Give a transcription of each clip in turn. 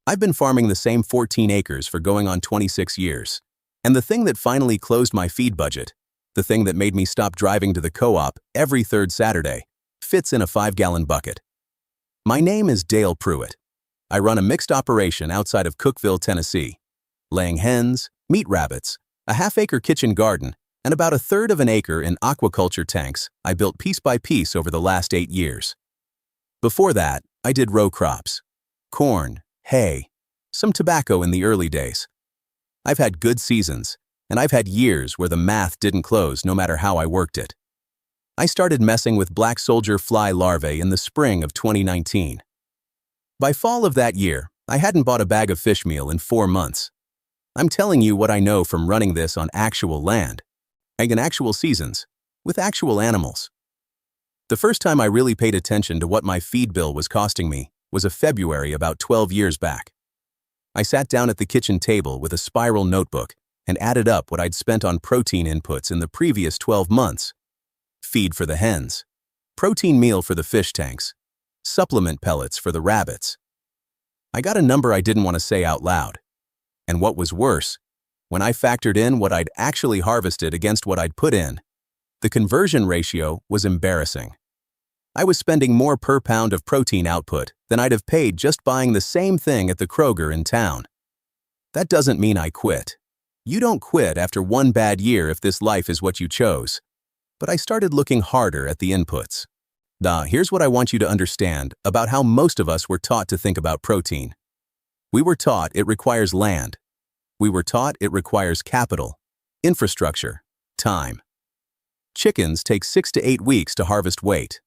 I've been farming the same 14 acres for going on 26 years. And the thing that finally closed my feed budget, the thing that made me stop driving to the co-op every third Saturday, fits in a 5-gallon bucket. My name is Dale Pruett. I run a mixed operation outside of Cookeville, Tennessee, laying hens, meat rabbits, a half-acre kitchen garden, and about a third of an acre in aquaculture tanks I built piece by piece over the last 8 years. Before that, I did row crops, corn, hay, some tobacco in the early days. I've had good seasons, and I've had years where the math didn't close no matter how I worked it. I started messing with black soldier fly larvae in the spring of 2019. By fall of that year, I hadn't bought a bag of fish meal in 4 months. I'm telling you what I know from running this on actual land, and in actual seasons, with actual animals. The first time I really paid attention to what my feed bill was costing me was a February about 12 years back. I sat down at the kitchen table with a spiral notebook and added up what I'd spent on protein inputs in the previous 12 months. Feed for the hens, protein meal for the fish tanks, supplement pellets for the rabbits. I got a number I didn't want to say out loud. And what was worse, when I factored in what I'd actually harvested against what I'd put in, the conversion ratio was embarrassing. I was spending more per pound of protein output than I'd have paid just buying the same thing at the Kroger in town. That doesn't mean I quit. You don't quit after one bad year if this life is what you chose. But I started looking harder at the inputs. Here's what I want you to understand about how most of us were taught to think about protein. We were taught it requires land. We were taught it requires capital, infrastructure, time. Chickens take 6 to 8 weeks to harvest weight.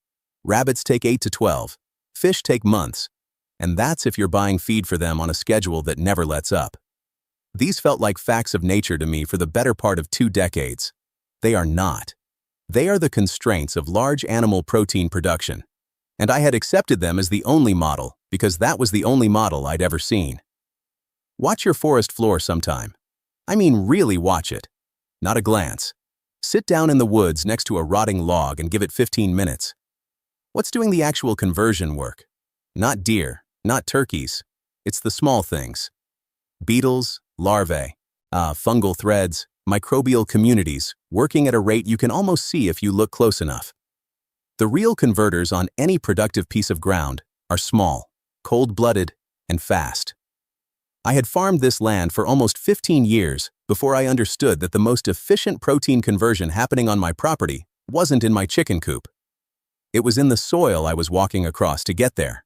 Rabbits take 8 to 12. Fish take months. And that's if you're buying feed for them on a schedule that never lets up. These felt like facts of nature to me for the better part of 2 decades. They are not. They are the constraints of large animal protein production. And I had accepted them as the only model because that was the only model I'd ever seen. Watch your forest floor sometime. I mean really watch it. Not a glance. Sit down in the woods next to a rotting log and give it 15 minutes. What's doing the actual conversion work? Not deer, not turkeys. It's the small things. Beetles, larvae, fungal threads, microbial communities working at a rate you can almost see if you look close enough. The real converters on any productive piece of ground are small, cold-blooded, and fast. I had farmed this land for almost 15 years before I understood that the most efficient protein conversion happening on my property wasn't in my chicken coop. It was in the soil I was walking across to get there.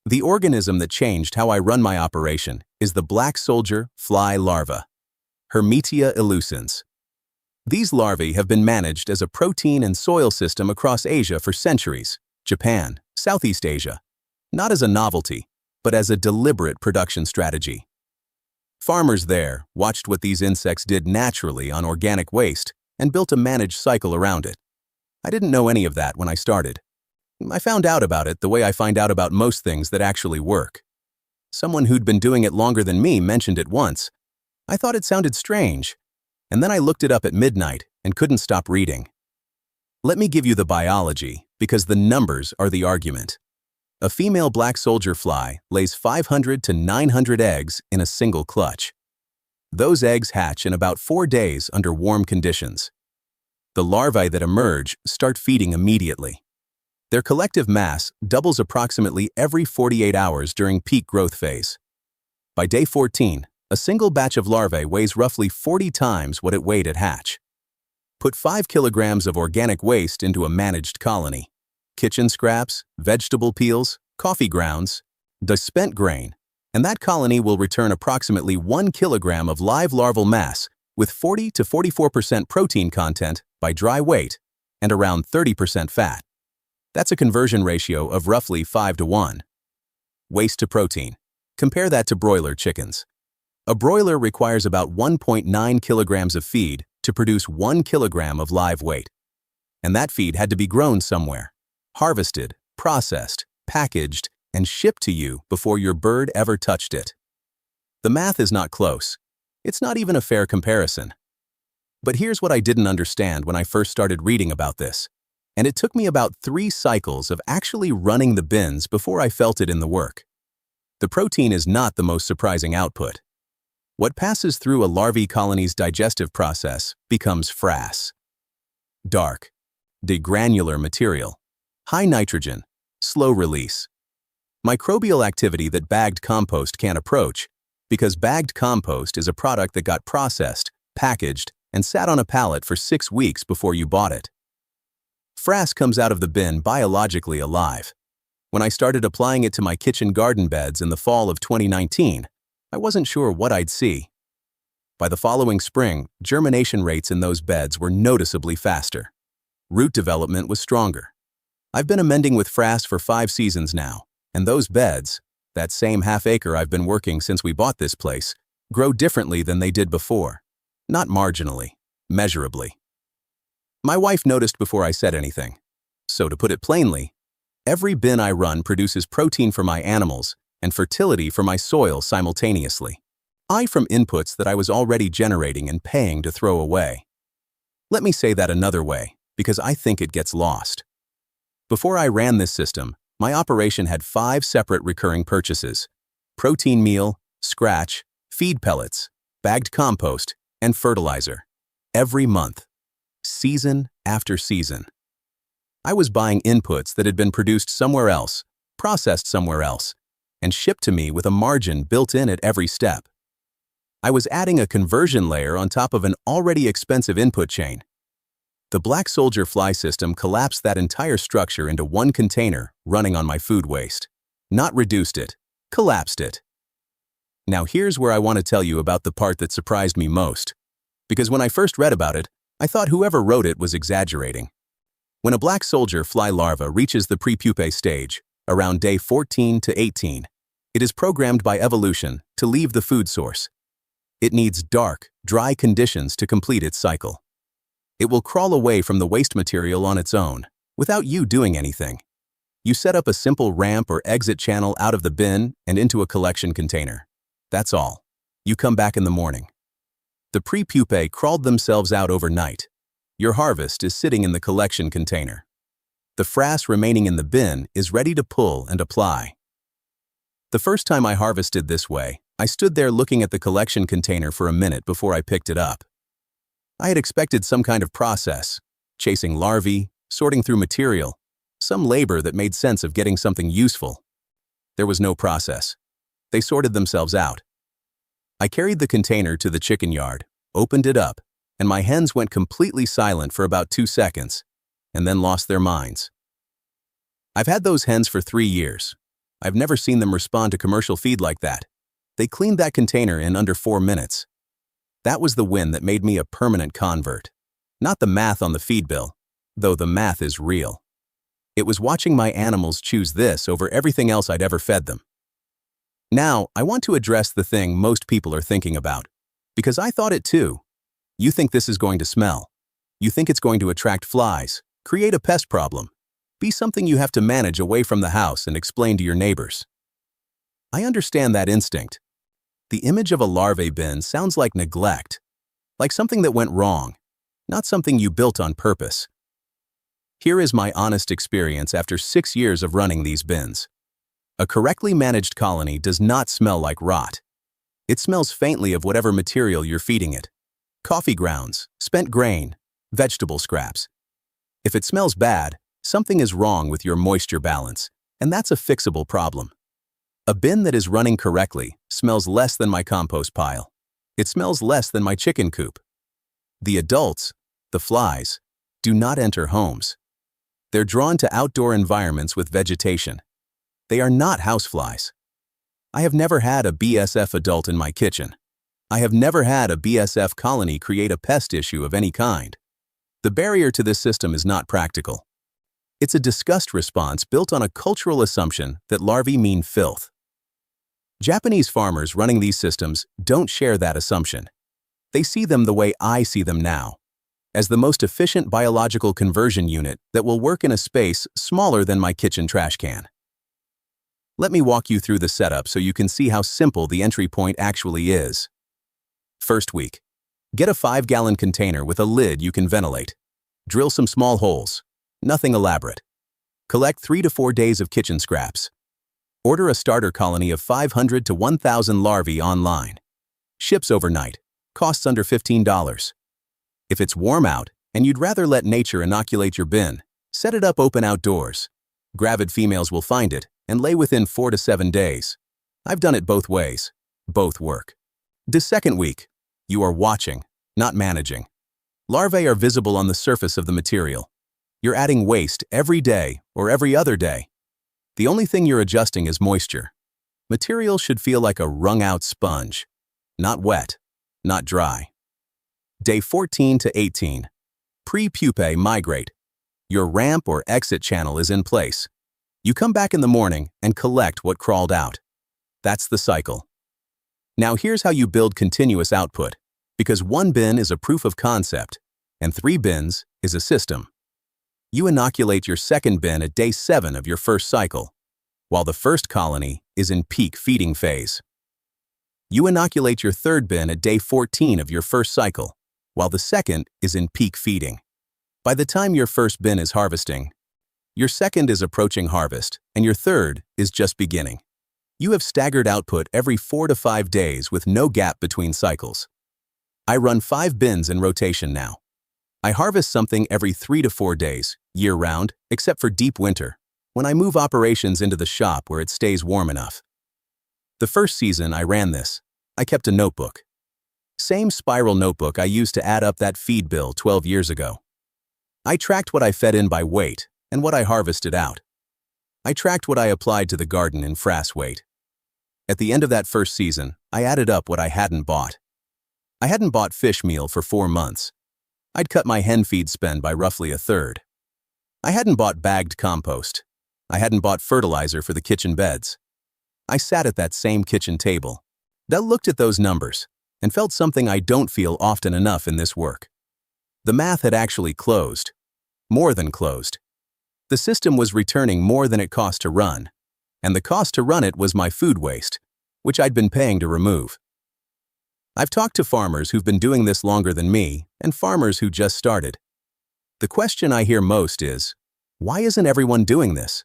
The organism that changed how I run my operation is the black soldier fly larva, Hermetia illucens. These larvae have been managed as a protein and soil system across Asia for centuries, Japan, Southeast Asia, not as a novelty, but as a deliberate production strategy. Farmers there watched what these insects did naturally on organic waste and built a managed cycle around it. I didn't know any of that when I started. I found out about it the way I find out about most things that actually work. Someone who'd been doing it longer than me mentioned it once. I thought it sounded strange, and then I looked it up at midnight and couldn't stop reading. Let me give you the biology, because the numbers are the argument. A female black soldier fly lays 500 to 900 eggs in a single clutch. Those eggs hatch in about 4 days under warm conditions. The larvae that emerge start feeding immediately. Their collective mass doubles approximately every 48 hours during peak growth phase. By day 14, a single batch of larvae weighs roughly 40 times what it weighed at hatch. Put 5 kilograms of organic waste into a managed colony. Kitchen scraps, vegetable peels, coffee grounds, the spent grain, and that colony will return approximately 1 kilogram of live larval mass with 40 to 44% protein content by dry weight and around 30% fat. That's a conversion ratio of roughly 5 to 1. Waste to protein. Compare that to broiler chickens. A broiler requires about 1.9 kilograms of feed to produce 1 kilogram of live weight. And that feed had to be grown somewhere, harvested, processed, packaged, and shipped to you before your bird ever touched it. The math is not close. It's not even a fair comparison. But here's what I didn't understand when I first started reading about this. And it took me about 3 cycles of actually running the bins before I felt it in the work. The protein is not the most surprising output. What passes through a larvae colony's digestive process becomes frass. Dark, degranular material, high nitrogen, slow release. Microbial activity that bagged compost can't approach, because bagged compost is a product that got processed, packaged, and sat on a pallet for 6 weeks before you bought it. Frass comes out of the bin biologically alive. When I started applying it to my kitchen garden beds in the fall of 2019, I wasn't sure what I'd see. By the following spring, germination rates in those beds were noticeably faster. Root development was stronger. I've been amending with frass for 5 seasons now, and those beds, that same half-acre I've been working since we bought this place, grow differently than they did before. Not marginally, measurably. My wife noticed before I said anything. So to put it plainly, every bin I run produces protein for my animals and fertility for my soil simultaneously. From inputs that I was already generating and paying to throw away. Let me say that another way, because I think it gets lost. Before I ran this system, my operation had 5 separate recurring purchases: protein meal, scratch, feed pellets, bagged compost, and fertilizer. Every month, season after season. I was buying inputs that had been produced somewhere else, processed somewhere else, and shipped to me with a margin built in at every step. I was adding a conversion layer on top of an already expensive input chain. The Black Soldier Fly system collapsed that entire structure into one container running on my food waste. Not reduced it, collapsed it. Now here's where I want to tell you about the part that surprised me most. Because when I first read about it, I thought whoever wrote it was exaggerating. When a black soldier fly larva reaches the prepupae stage, around day 14 to 18, it is programmed by evolution to leave the food source. It needs dark, dry conditions to complete its cycle. It will crawl away from the waste material on its own, without you doing anything. You set up a simple ramp or exit channel out of the bin and into a collection container. That's all. You come back in the morning. The prepupae crawled themselves out overnight. Your harvest is sitting in the collection container. The frass remaining in the bin is ready to pull and apply. The first time I harvested this way, I stood there looking at the collection container for a minute before I picked it up. I had expected some kind of process, chasing larvae, sorting through material, some labor that made sense of getting something useful. There was no process. They sorted themselves out. I carried the container to the chicken yard, opened it up, and my hens went completely silent for about 2 seconds, and then lost their minds. I've had those hens for 3 years. I've never seen them respond to commercial feed like that. They cleaned that container in under 4 minutes. That was the win that made me a permanent convert. Not the math on the feed bill, though the math is real. It was watching my animals choose this over everything else I'd ever fed them. Now, I want to address the thing most people are thinking about, because I thought it too. You think this is going to smell. You think it's going to attract flies, create a pest problem, be something you have to manage away from the house and explain to your neighbors. I understand that instinct. The image of a larvae bin sounds like neglect, like something that went wrong, not something you built on purpose. Here is my honest experience after 6 years of running these bins. A correctly managed colony does not smell like rot. It smells faintly of whatever material you're feeding it. Coffee grounds, spent grain, vegetable scraps. If it smells bad, something is wrong with your moisture balance, and that's a fixable problem. A bin that is running correctly smells less than my compost pile. It smells less than my chicken coop. The adults, the flies, do not enter homes. They're drawn to outdoor environments with vegetation. They are not houseflies. I have never had a BSF adult in my kitchen. I have never had a BSF colony create a pest issue of any kind. The barrier to this system is not practical. It's a disgust response built on a cultural assumption that larvae mean filth. Japanese farmers running these systems don't share that assumption. They see them the way I see them now, as the most efficient biological conversion unit that will work in a space smaller than my kitchen trash can. Let me walk you through the setup so you can see how simple the entry point actually is. First week, get a 5-gallon container with a lid you can ventilate. Drill some small holes, nothing elaborate. Collect 3 to 4 days of kitchen scraps. Order a starter colony of 500 to 1,000 larvae online. Ships overnight. Costs under $15. If it's warm out and you'd rather let nature inoculate your bin, set it up open outdoors. Gravid females will find it and lay within 4 to 7 days. I've done it both ways. Both work. The second week, you are watching, not managing. Larvae are visible on the surface of the material. You're adding waste every day or every other day. The only thing you're adjusting is moisture. Material should feel like a wrung-out sponge. Not wet, not dry. Day 14 to 18. Pre-pupae migrate. Your ramp or exit channel is in place. You come back in the morning and collect what crawled out. That's the cycle. Now here's how you build continuous output, because 1 bin is a proof of concept, and 3 bins is a system. You inoculate your second bin at day 7 of your first cycle, while the first colony is in peak feeding phase. You inoculate your third bin at day 14 of your first cycle, while the second is in peak feeding. By the time your first bin is harvesting, your second is approaching harvest, and your third is just beginning. You have staggered output every 4 to 5 days with no gap between cycles. I run 5 bins in rotation now. I harvest something every 3 to 4 days, year-round, except for deep winter, when I move operations into the shop where it stays warm enough. The first season I ran this, I kept a notebook. Same spiral notebook I used to add up that feed bill 12 years ago. I tracked what I fed in by weight and what I harvested out. I tracked what I applied to the garden in frass weight. At the end of that first season, I added up what I hadn't bought. I hadn't bought fish meal for 4 months. I'd cut my hen feed spend by roughly a third. I hadn't bought bagged compost. I hadn't bought fertilizer for the kitchen beds. I sat at that same kitchen table, looked at those numbers, and felt something I don't feel often enough in this work. The math had actually closed. More than closed. The system was returning more than it cost to run, and the cost to run it was my food waste, which I'd been paying to remove. I've talked to farmers who've been doing this longer than me and farmers who just started. The question I hear most is, why isn't everyone doing this?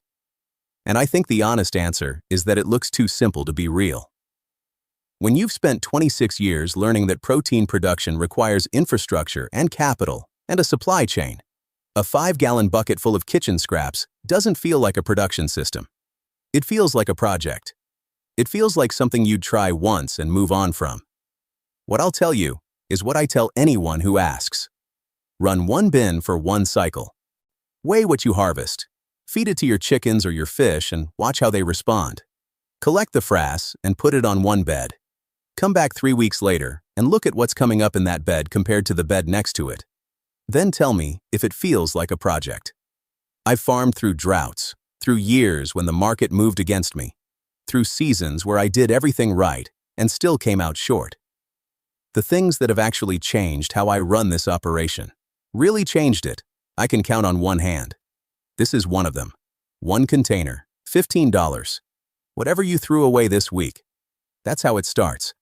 And I think the honest answer is that it looks too simple to be real. When you've spent 26 years learning that protein production requires infrastructure and capital and a supply chain, a 5-gallon bucket full of kitchen scraps doesn't feel like a production system. It feels like a project. It feels like something you'd try once and move on from. What I'll tell you is what I tell anyone who asks. Run 1 bin for 1 cycle. Weigh what you harvest. Feed it to your chickens or your fish and watch how they respond. Collect the frass and put it on 1 bed. Come back 3 weeks later and look at what's coming up in that bed compared to the bed next to it. Then tell me if it feels like a project. I've farmed through droughts, through years when the market moved against me, through seasons where I did everything right and still came out short. The things that have actually changed how I run this operation, really changed it, I can count on one hand. This is one of them. 1 container, $15. Whatever you threw away this week. That's how it starts.